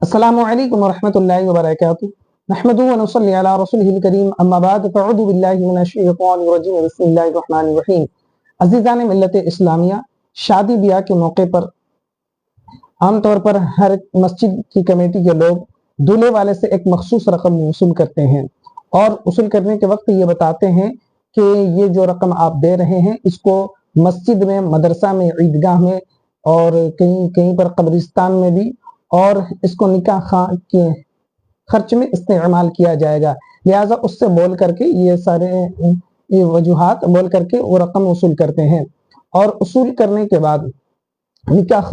अस्सलामु अलैकुम वरहमतुल्लाहि वबरकातुहू नहमदुहु व नुसल्ली अला रसूलिहिल करीम अम्मा बाद फ़अऊज़ु बिल्लाहि मिनश शैतानिर रजीम बिस्मिल्लाहिर रहमानिर रहीम। अज़ीज़ान मिल्लत इस्लामिया, शादी ब्याह के मौके पर आमतौर पर हर मस्जिद की कमेटी के लोग दूल्हे वाले से एक मखसूस रकम वसूल करते हैं और वसूल करने के वक्त ये बताते हैं कि ये जो रकम आप दे रहे हैं इसको मस्जिद में, मदरसा में, ईदगाह में और कहीं कहीं पर कब्रिस्तान में भी और इसको निकाह के खर्च में इस्तेमाल किया जाएगा। लिहाजा उससे बोल करके ये सारे वजूहात बोल करके वो रकम वसूल करते हैं और वसूल करने के बाद निकाह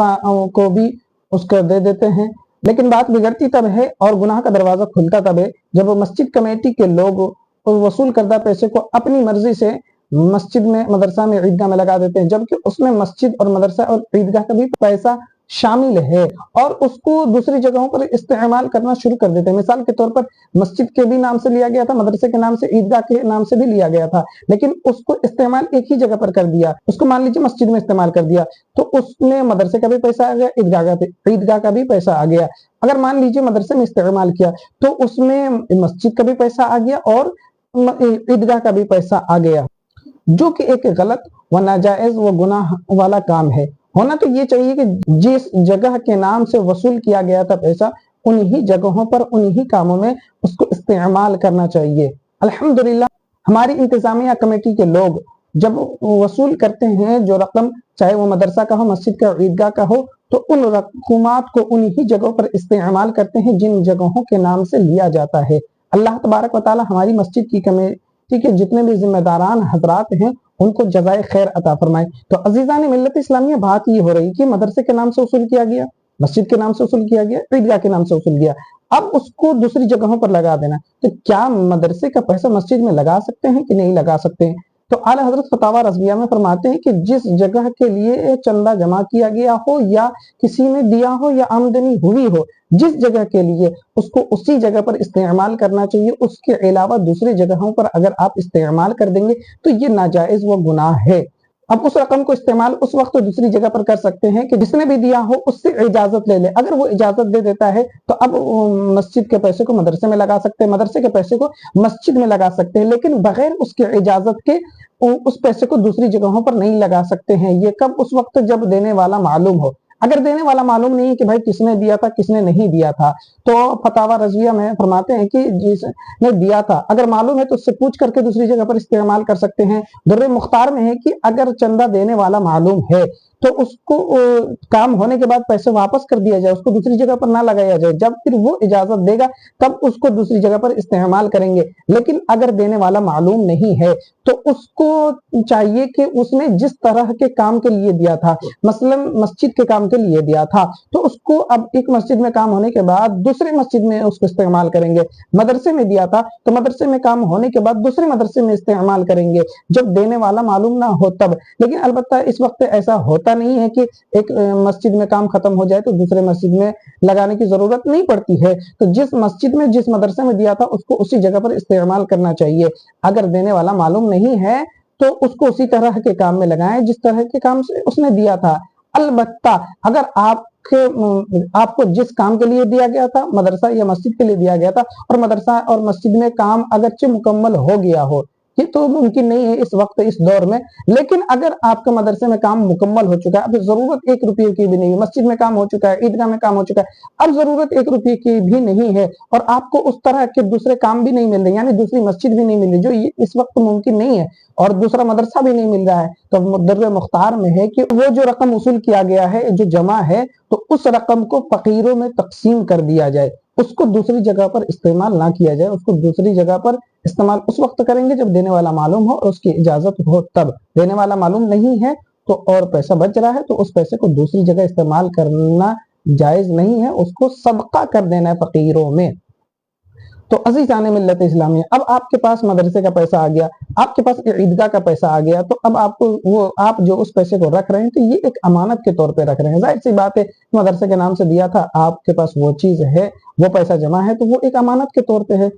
को भी उसको दे देते हैं। लेकिन बात बिगड़ती तब है और गुनाह का दरवाजा खुलता तब है जब मस्जिद कमेटी के लोग वसूल करदा पैसे को अपनी मर्जी से मस्जिद में, मदरसा में, ईदगाह में लगा देते हैं, जबकि उसमें मस्जिद और मदरसा और ईदगाह का भी पैसा शामिल है और उसको दूसरी जगहों पर इस्तेमाल करना शुरू कर देते हैं। मिसाल के तौर पर मस्जिद के भी नाम से लिया गया था, मदरसे के नाम से, ईदगाह के नाम से भी लिया गया था, लेकिन उसको इस्तेमाल एक ही जगह पर कर दिया। उसको मान लीजिए मस्जिद में इस्तेमाल कर दिया तो उसमें मदरसे का भी पैसा आ गया, ईदगाह का भी पैसा आ गया। अगर मान लीजिए मदरसे में इस्तेमाल किया तो उसमें मस्जिद का भी पैसा आ गया और ईदगाह का भी पैसा आ गया, जो कि एक गलत व नाजायज व गुनाह वाला काम है। होना तो ये चाहिए कि जिस जगह के नाम से वसूल किया गया था पैसा, उन्हीं जगहों पर, उन्हीं कामों में उसको इस्तेमाल करना चाहिए। अल्हम्दुलिल्लाह हमारी इंतजामिया कमेटी के लोग जब वसूल करते हैं जो रकम, चाहे वो मदरसा का हो, मस्जिद का, ईदगाह का हो, तो उन रकूमात को उन्हीं जगहों पर इस्तेमाल करते हैं जिन जगहों के नाम से लिया जाता है। अल्लाह तबारक व तआला हमारी मस्जिद की कमेटी के जितने भी जिम्मेदारान हजरात हैं उनको जज़ाए खैर अता फरमाए। तो अजीज़ान मिल्लत इस्लामिया, बात ये हो रही कि मदरसे के नाम से वसूल किया गया, मस्जिद के नाम से वसूल किया गया, ईदगाह के नाम से वसूल किया, अब उसको दूसरी जगहों पर लगा देना। तो क्या मदरसे का पैसा मस्जिद में लगा सकते हैं कि नहीं लगा सकते हैं? तो आला हजरत फतावा रज़विया में फरमाते हैं कि जिस जगह के लिए चंदा जमा किया गया हो या किसी ने दिया हो या आमदनी हुई हो, जिस जगह के लिए, उसको उसी जगह पर इस्तेमाल करना चाहिए। उसके अलावा दूसरी जगहों पर अगर आप इस्तेमाल कर देंगे तो ये नाजायज व गुनाह है। अब उस रकम को इस्तेमाल उस वक्त तो दूसरी जगह पर कर सकते हैं कि जिसने भी दिया हो उससे इजाजत ले ले। अगर वो इजाजत दे देता है तो अब मस्जिद के पैसे को मदरसे में लगा सकते हैं, मदरसे के पैसे को मस्जिद में लगा सकते हैं, लेकिन बगैर उसके इजाजत के उस पैसे को दूसरी जगहों पर नहीं लगा सकते हैं। ये कब? उस वक्त जब देने वाला मालूम हो। अगर देने वाला मालूम नहीं है कि भाई किसने दिया था, किसने नहीं दिया था, तो फतावा रज़विया में फरमाते हैं कि जिसने दिया था अगर मालूम है तो उससे पूछ करके दूसरी जगह पर इस्तेमाल कर सकते हैं। दुर्र मुख्तार में है कि अगर चंदा देने वाला मालूम है तो उसको काम होने के बाद पैसे वापस कर दिया जाए, उसको दूसरी जगह पर ना लगाया जाए। जब फिर वो इजाजत देगा तब उसको दूसरी जगह पर इस्तेमाल करेंगे। लेकिन अगर देने वाला मालूम नहीं है तो उसको चाहिए कि उसने जिस तरह के काम के लिए दिया था, मसलन मस्जिद के काम के लिए दिया था, तो उसको अब एक मस्जिद में काम होने के बाद दूसरे मस्जिद में उसको इस्तेमाल करेंगे। मदरसे में दिया था तो मदरसे में काम होने के बाद दूसरे मदरसे में इस्तेमाल करेंगे, जब देने वाला मालूम ना हो तब। लेकिन अलबत्ता इस वक्त ऐसा होता नहीं है कि एक मस्जिद में काम खत्म हो जाए तो दूसरे मस्जिद में लगाने की जरूरत नहीं पड़ती है। तो जिस मस्जिद में, जिस मदरसे में दिया था उसको उसी जगह पर इस्तेमाल करना चाहिए। अगर देने वाला मालूम नहीं है तो उसको उसी तरह के काम में लगाएं जिस तरह के काम से उसने दिया था। अलबत्ता अगर आपको जिस काम के लिए दिया गया था, मदरसा या मस्जिद के लिए दिया गया था, और मदरसा और मस्जिद में काम अगरचे मुकम्मल हो गया हो, ये तो मुमकिन नहीं है इस वक्त, इस दौर में, लेकिन अगर आपका मदरसे में काम मुकम्मल हो चुका है, अब जरूरत 1 रुपये की भी नहीं है, मस्जिद में काम हो चुका है, ईदगाह में काम हो चुका है, अब जरूरत 1 रुपये की भी नहीं है और आपको उस तरह के दूसरे काम भी नहीं मिल रहे, यानी दूसरी मस्जिद भी नहीं मिल रही, जो इस वक्त मुमकिन नहीं है, और दूसरा मदरसा भी नहीं मिल रहा है, तो दुर्र मुख्तार में है कि वो जो रकम वसूल किया गया है, जो जमा है, तो उस रकम को फकीरों में तकसीम कर दिया जाए, उसको दूसरी जगह पर इस्तेमाल ना किया जाए। उसको दूसरी जगह पर इस्तेमाल उस वक्त करेंगे जब देने वाला मालूम हो और उसकी इजाजत हो तब। देने वाला मालूम नहीं है तो और पैसा बच रहा है तो उस पैसे को दूसरी जगह इस्तेमाल करना जायज नहीं है, उसको सदका कर देना है फकीरों में। तो अज़ीज़ान मिल्लत इस्लामिया, अब आपके पास मदरसे का पैसा आ गया, आपके पास ईदगाह का पैसा आ गया, तो अब आपको वो, आप जो उस पैसे को रख रहे हैं तो ये एक अमानत के तौर पे रख रहे हैं। जाहिर सी बात है, मदरसे के नाम से दिया था, आपके पास वो चीज है, वो पैसा जमा है, तो वो एक अमानत के तौर पे है।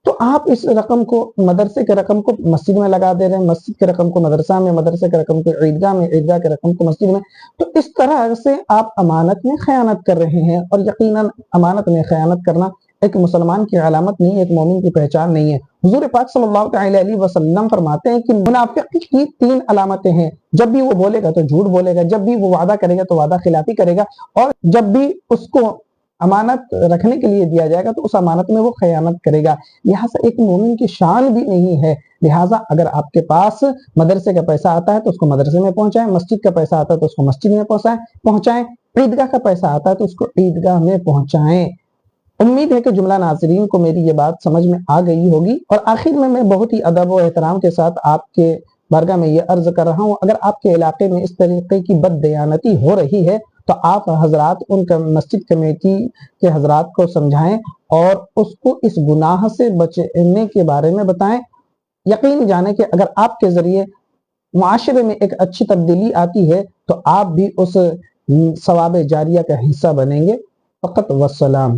تو آپ اس رقم کو، مدرسے کے رقم کو مسجد میں لگا دے رہے ہیں، مسجد کے رقم کو مدرسہ میں، مدرسے کے رقم کو عیدگاہ میں، عیدگاہ کے رقم کو مسجد میں. تو اس طرح سے آپ امانت میں خیانت کر رہے ہیں، اور یقیناً امانت میں خیانت کرنا ایک مسلمان کی علامت نہیں ہے، ایک مومن کی پہچان نہیں ہے. حضور پاک صلی اللہ تعالی علیہ وسلم فرماتے ہیں کہ منافق کی 3 علامتیں ہیں. جب بھی وہ بولے گا تو جھوٹ بولے گا، جب بھی وہ وعدہ کرے گا تو وعدہ خلافی کرے گا، اور جب بھی اس کو امانت رکھنے کے لیے دیا جائے گا تو اس امانت میں وہ خیانت کرے گا. لہٰذا ایک مومن کی شان بھی نہیں ہے. لہٰذا اگر آپ کے پاس مدرسے کا پیسہ آتا ہے تو اس کو مدرسے میں پہنچائیں، مسجد کا پیسہ آتا ہے تو اس کو مسجد میں پہنچائیں، عیدگاہ کا پیسہ آتا ہے تو اس کو عیدگاہ میں پہنچائیں. امید ہے کہ جملہ ناظرین کو میری یہ بات سمجھ میں آ گئی ہوگی. اور آخر میں بہت ہی ادب و احترام کے ساتھ آپ کے بارگاہ میں یہ عرض کر رہا ہوں، اگر آپ کے علاقے میں اس طریقے کی بد دیانتی ہو رہی ہے تو آپ حضرات ان مسجد کمیٹی کے حضرات کو سمجھائیں اور اس کو اس گناہ سے بچنے کے بارے میں بتائیں. یقین جانیں کہ اگر آپ کے ذریعے معاشرے میں ایک اچھی تبدیلی آتی ہے تو آپ بھی اس ثواب جاریہ کا حصہ بنیں گے. فقط والسلام.